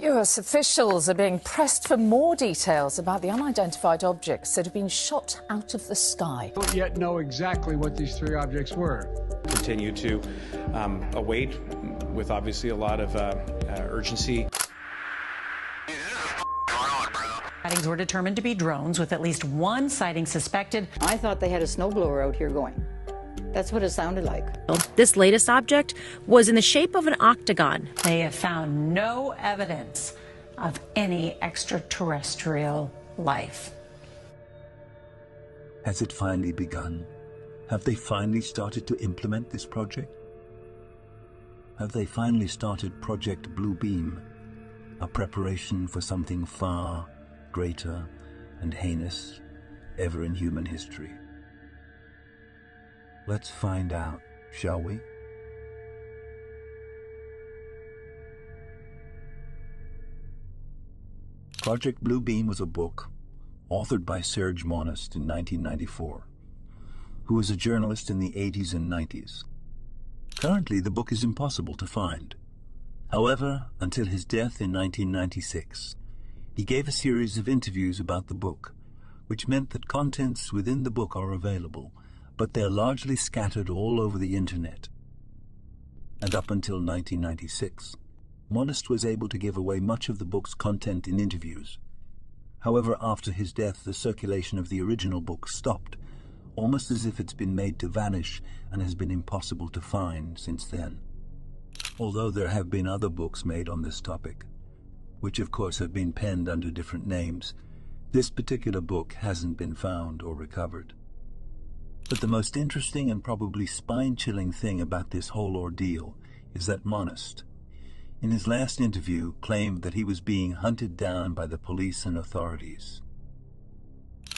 US officials are being pressed for more details about the unidentified objects that have been shot out of the sky. We don't yet know exactly what these three objects were. Continue to await with obviously a lot of urgency. Sightings were determined to be drones, with at least one sighting suspected. I thought they had a snowblower out here going. That's what it sounded like. This latest object was in the shape of an octagon. They have found no evidence of any extraterrestrial life. Has it finally begun? Have they finally started to implement this project? Have they finally started Projekt Bluebeam, a preparation for something far greater and heinous ever in human history? Let's find out, shall we? Projekt Bluebeam was a book authored by Serge Monast in 1994, who was a journalist in the 80s and 90s. Currently, the book is impossible to find. However, until his death in 1996, he gave a series of interviews about the book, which meant that contents within the book are available, but they're largely scattered all over the internet. And up until 1996, Monast was able to give away much of the book's content in interviews. However, after his death, the circulation of the original book stopped, almost as if it's been made to vanish and has been impossible to find since then. Although there have been other books made on this topic, which of course have been penned under different names, this particular book hasn't been found or recovered. But the most interesting and probably spine-chilling thing about this whole ordeal is that Monast, in his last interview, claimed that he was being hunted down by the police and authorities.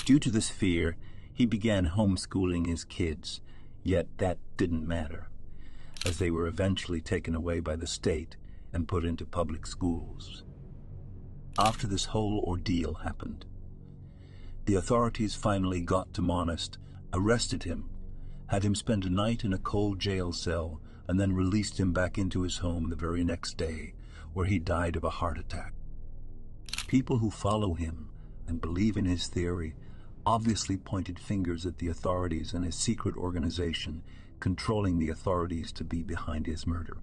Due to this fear, he began homeschooling his kids, yet that didn't matter, as they were eventually taken away by the state and put into public schools. After this whole ordeal happened, the authorities finally got to Monast, arrested him, had him spend a night in a cold jail cell, and then released him back into his home the very next day, where he died of a heart attack. People who follow him and believe in his theory obviously pointed fingers at the authorities and his secret organization controlling the authorities to be behind his murder.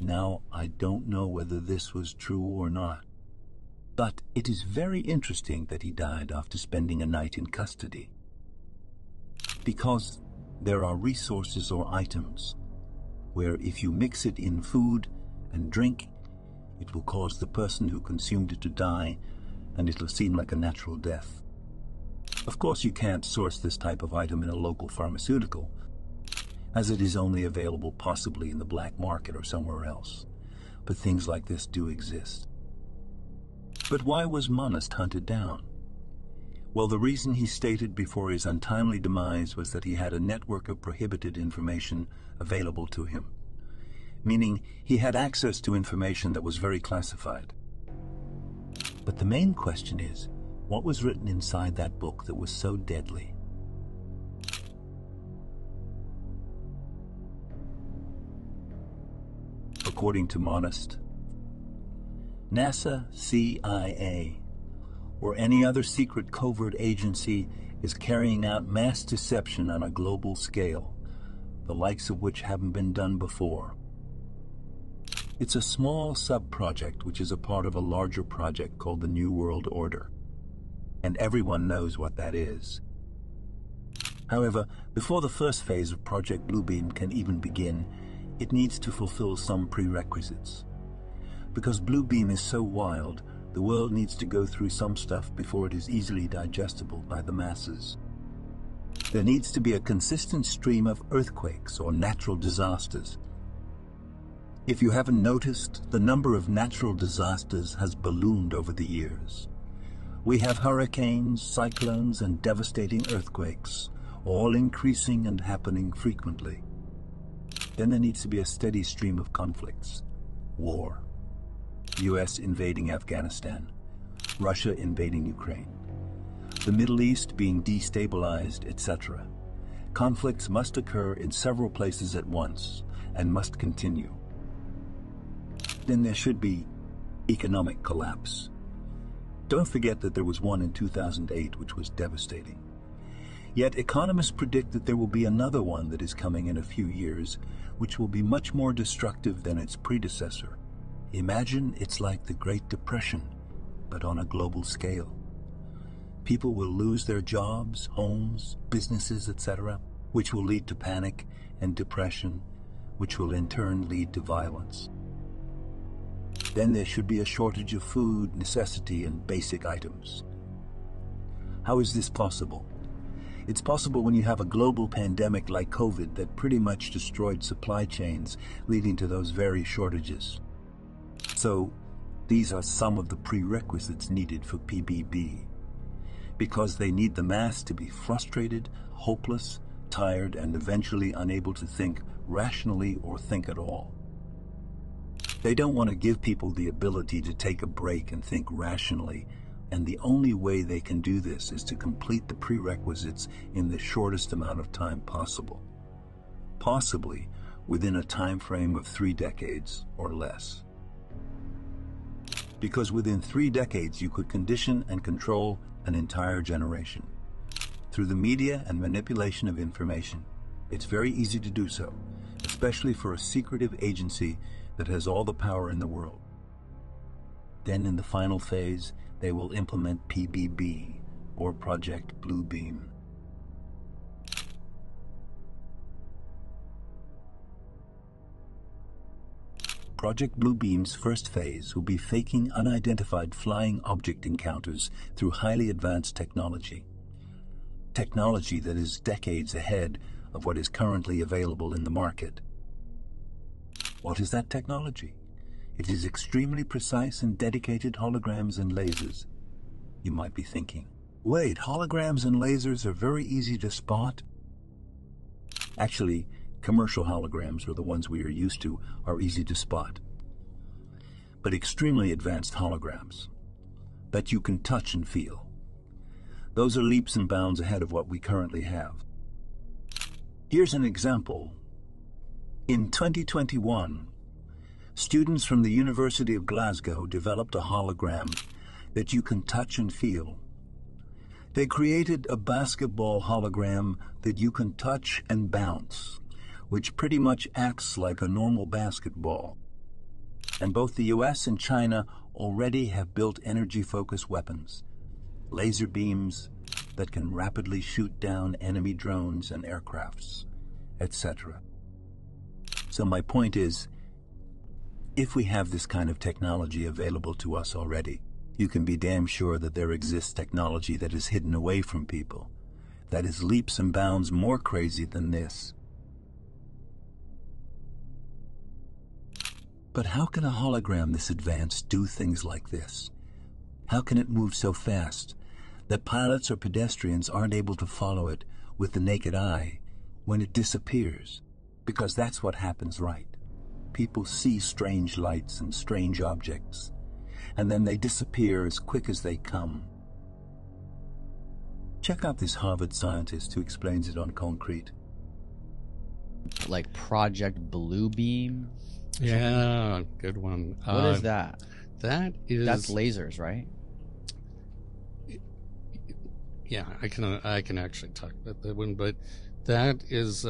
Now, I don't know whether this was true or not, but it is very interesting that he died after spending a night in custody. Because there are resources or items where if you mix it in food and drink, it will cause the person who consumed it to die, and it will seem like a natural death. Of course, you can't source this type of item in a local pharmaceutical, as it is only available possibly in the black market or somewhere else. But things like this do exist. But why was Monast hunted down? Well, the reason he stated before his untimely demise was that he had a network of prohibited information available to him, meaning he had access to information that was very classified. But the main question is, what was written inside that book that was so deadly? According to Monast, NASA, CIA, or any other secret covert agency is carrying out mass deception on a global scale, the likes of which haven't been done before. It's a small sub-project which is a part of a larger project called the New World Order, and everyone knows what that is. However, before the first phase of Projekt Bluebeam can even begin, it needs to fulfill some prerequisites. Because Bluebeam is so wild, the world needs to go through some stuff before it is easily digestible by the masses. There needs to be a consistent stream of earthquakes or natural disasters. If you haven't noticed, the number of natural disasters has ballooned over the years. We have hurricanes, cyclones, and devastating earthquakes, all increasing and happening frequently. Then there needs to be a steady stream of conflicts. War. US invading Afghanistan, Russia invading Ukraine, the Middle East being destabilized, etc. Conflicts must occur in several places at once and must continue. Then there should be economic collapse. Don't forget that there was one in 2008 which was devastating. Yet economists predict that there will be another one that is coming in a few years, which will be much more destructive than its predecessor. Imagine it's like the Great Depression, but on a global scale. People will lose their jobs, homes, businesses, etc., which will lead to panic and depression, which will in turn lead to violence. Then there should be a shortage of food, necessity, and basic items. How is this possible? It's possible when you have a global pandemic like COVID that pretty much destroyed supply chains, leading to those very shortages. So, these are some of the prerequisites needed for PBB. Because they need the mass to be frustrated, hopeless, tired, and eventually unable to think rationally or think at all. They don't want to give people the ability to take a break and think rationally, and the only way they can do this is to complete the prerequisites in the shortest amount of time possible, possibly within a time frame of 3 decades or less. Because within 3 decades you could condition and control an entire generation. Through the media and manipulation of information, it's very easy to do so, especially for a secretive agency that has all the power in the world. Then in the final phase, they will implement PBB, or Projekt Bluebeam. Projekt Bluebeam's first phase will be faking unidentified flying object encounters through highly advanced technology. Technology that is decades ahead of what is currently available in the market. What is that technology? It is extremely precise and dedicated holograms and lasers. You might be thinking, wait, holograms and lasers are very easy to spot? Actually, commercial holograms, or the ones we are used to, are easy to spot. But extremely advanced holograms that you can touch and feel, those are leaps and bounds ahead of what we currently have. Here's an example. In 2021, students from the University of Glasgow developed a hologram that you can touch and feel. They created a basketball hologram that you can touch and bounce, which pretty much acts like a normal basketball. And both the US and China already have built energy-focused weapons, laser beams that can rapidly shoot down enemy drones and aircrafts, etc. So my point is, if we have this kind of technology available to us already, you can be damn sure that there exists technology that is hidden away from people, that is leaps and bounds more crazy than this. But how can a hologram this advanced do things like this? How can it move so fast that pilots or pedestrians aren't able to follow it with the naked eye when it disappears? Because that's what happens, right? People see strange lights and strange objects, and then they disappear as quick as they come. Check out this Harvard scientist who explains it on concrete. Like Projekt Bluebeam? Yeah, good one. What is that? That's lasers, right? Yeah, I can actually talk about that one, but that is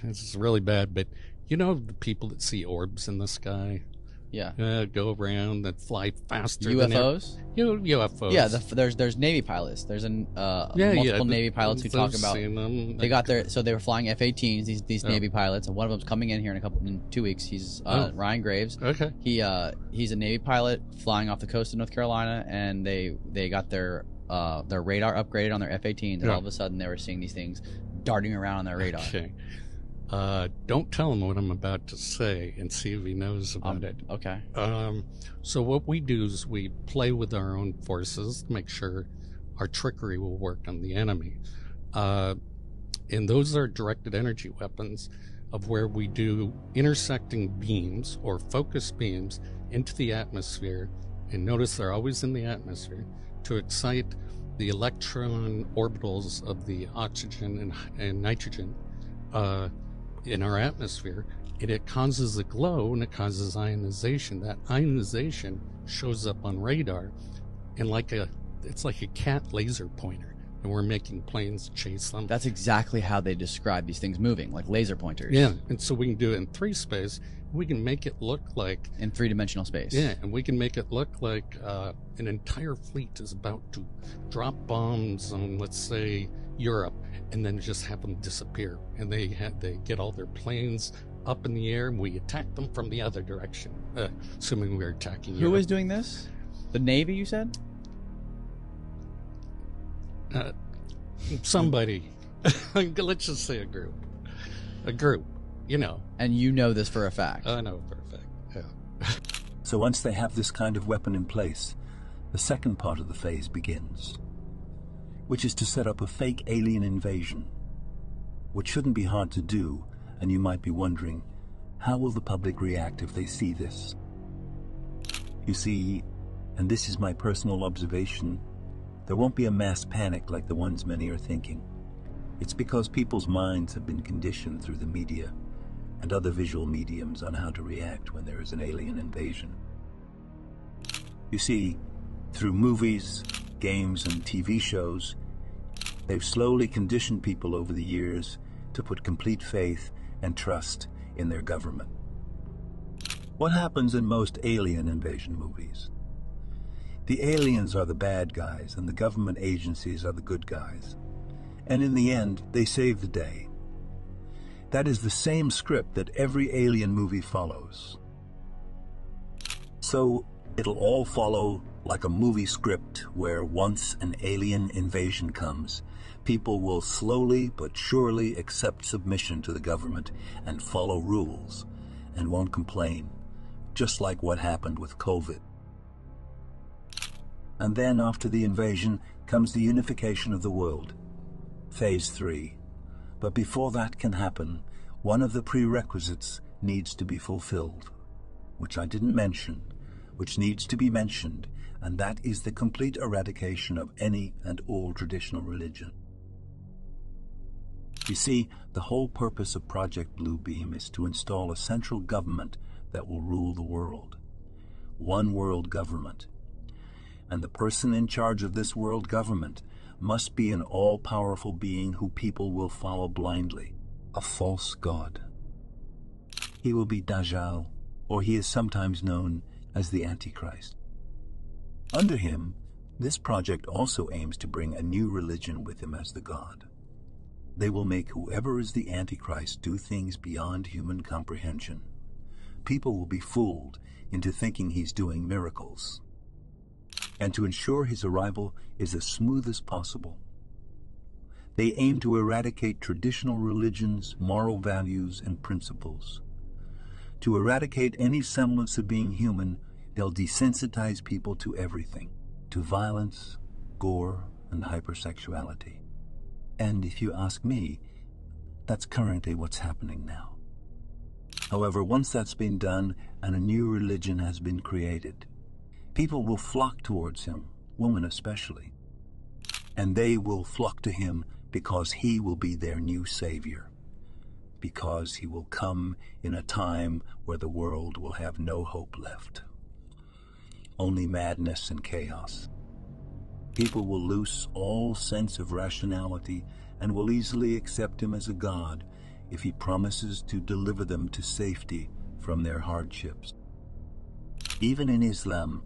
it's really bad. But you know the people that see orbs in the sky? Yeah. Go around that fly faster. UFOs? Than UFOs. Yeah, there's Navy pilots. There's multiple Navy pilots who talk about they got their, so they were flying F-18s, these Navy pilots, and one of them's coming in here in 2 weeks. He's Ryan Graves. Okay. He's a Navy pilot flying off the coast of North Carolina, and they got their radar upgraded on their F-18s, and all of a sudden they were seeing these things darting around on their radar. Okay. Don't tell him what I'm about to say and see if he knows about it. Okay. So what we do is we play with our own forces to make sure our trickery will work on the enemy. And those are directed energy weapons of where we do intersecting beams or focused beams into the atmosphere. And notice they're always in the atmosphere to excite the electron orbitals of the oxygen and nitrogen in our atmosphere, it causes a glow and it causes ionization. That ionization shows up on radar and it's like a cat laser pointer, and we're making planes chase them. That's exactly how they describe these things moving, like laser pointers. Yeah, and so we can do it in 3 space. We can make it look like... in 3-dimensional space. Yeah, and we can make it look like an entire fleet is about to drop bombs on, let's say, Europe, and then just have them disappear. And they get all their planes up in the air, and we attack them from the other direction, assuming we're attacking Europe. Who is doing this? The Navy, you said? Somebody. Let's just say a group. A group, you know. And you know this for a fact? I know for a fact, yeah. So once they have this kind of weapon in place, the second part of the phase begins, which is to set up a fake alien invasion, which shouldn't be hard to do, and you might be wondering, how will the public react if they see this? You see, and this is my personal observation, there won't be a mass panic like the ones many are thinking. It's because people's minds have been conditioned through the media and other visual mediums on how to react when there is an alien invasion. You see, through movies, games, and TV shows, they've slowly conditioned people over the years to put complete faith and trust in their government. What happens in most alien invasion movies? The aliens are the bad guys and the government agencies are the good guys. And in the end, they save the day. That is the same script that every alien movie follows. So it'll all follow like a movie script where once an alien invasion comes, people will slowly but surely accept submission to the government and follow rules and won't complain, just like what happened with COVID. And then after the invasion comes the unification of the world, Phase 3. But before that can happen, one of the prerequisites needs to be fulfilled, which I didn't mention, which needs to be mentioned, and that is the complete eradication of any and all traditional religion. You see, the whole purpose of Projekt Bluebeam is to install a central government that will rule the world. One world government. And the person in charge of this world government must be an all-powerful being who people will follow blindly, a false god. He will be Dajjal, or he is sometimes known as the Antichrist. Under him, this project also aims to bring a new religion with him as the god. They will make whoever is the Antichrist do things beyond human comprehension. People will be fooled into thinking he's doing miracles. And to ensure his arrival is as smooth as possible, they aim to eradicate traditional religions, moral values, and principles. To eradicate any semblance of being human, they'll desensitize people to everything, to violence, gore, and hypersexuality. And if you ask me, that's currently what's happening now. However, once that's been done and a new religion has been created, people will flock towards him, women especially. And they will flock to him because he will be their new savior. Because he will come in a time where the world will have no hope left. Only madness and chaos. People will lose all sense of rationality and will easily accept him as a god if he promises to deliver them to safety from their hardships. Even in Islam,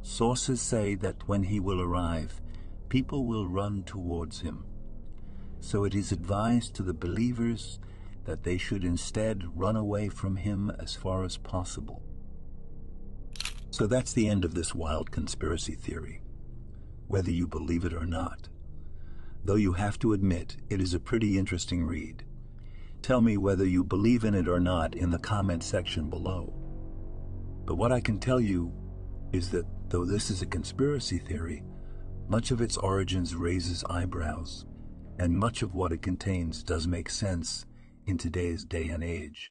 sources say that when he will arrive, people will run towards him. So it is advised to the believers that they should instead run away from him as far as possible. So that's the end of this wild conspiracy theory, whether you believe it or not. Though you have to admit, it is a pretty interesting read. Tell me whether you believe in it or not in the comment section below. But what I can tell you is that though this is a conspiracy theory, much of its origins raises eyebrows, and much of what it contains does make sense in today's day and age.